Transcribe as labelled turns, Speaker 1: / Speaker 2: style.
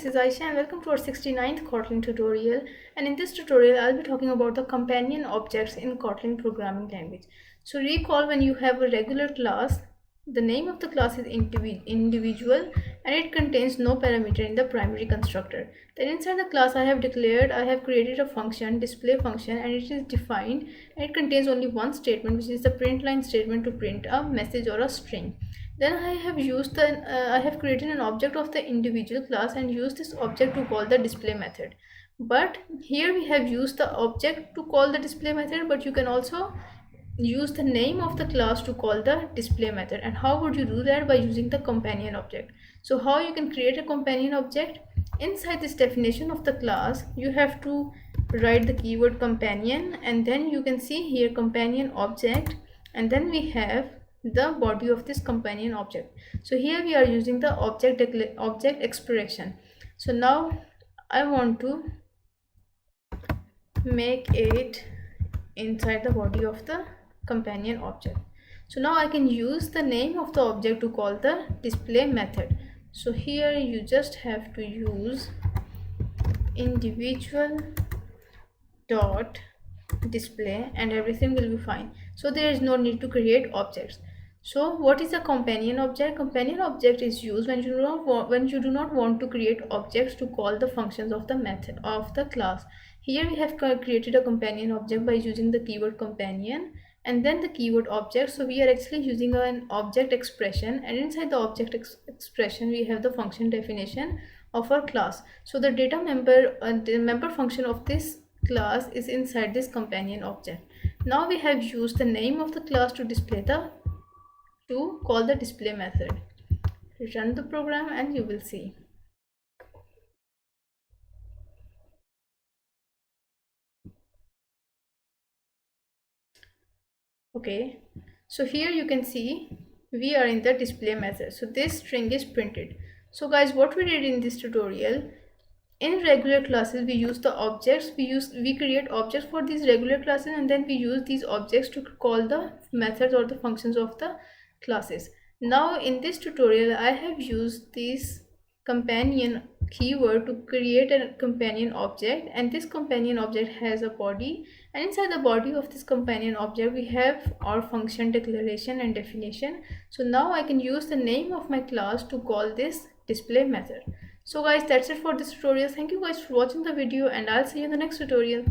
Speaker 1: This is Aisha and welcome to our 69th Kotlin tutorial, and in this tutorial I'll be talking about the companion objects in Kotlin programming language. So recall, when you have a regular class, the name of the class is individual and it contains no parameter in the primary constructor. Then inside the class I have created a function, display function, and it is defined and it contains only one statement, which is the print line statement to print a message or a string. Then I have created an object of the individual class and used this object to call the display method. But here we have used the object to call the display method, but you can also use the name of the class to call the display method. And how would you do that? By using the companion object. So how you can create a companion object? Inside this definition of the class, you have to write the keyword companion, and then you can see here companion object, and then we have the body of this companion object. So here we are using the object expression. So now I want to make it inside the body of the companion object. So now I can use the name of the object to call the display method. So here you just have to use individual dot display and everything will be fine. So there is no need to create objects. So what is a companion object? Companion object is used when you do not want to create objects to call the functions of the method of the class. Here we have created a companion object by using the keyword companion and then the keyword object. So we are actually using an object expression, and inside the object expression we have the function definition of our class. So the the member function of this class is inside this companion object. Now we have used the name of the class to call the display method. Run the program and you will see. Okay, so here you can see we are in the display method. So this string is printed. So guys, what we did in this tutorial, in regular classes we use the objects, we create objects for these regular classes, and then we use these objects to call the methods or the functions of the classes. Now in this tutorial I have used this companion keyword to create a companion object, and this companion object has a body, and inside the body of this companion object we have our function declaration and definition. So now I can use the name of my class to call this display method. So guys, that's it for this tutorial. Thank you guys for watching the video, and I'll see you in the next tutorial.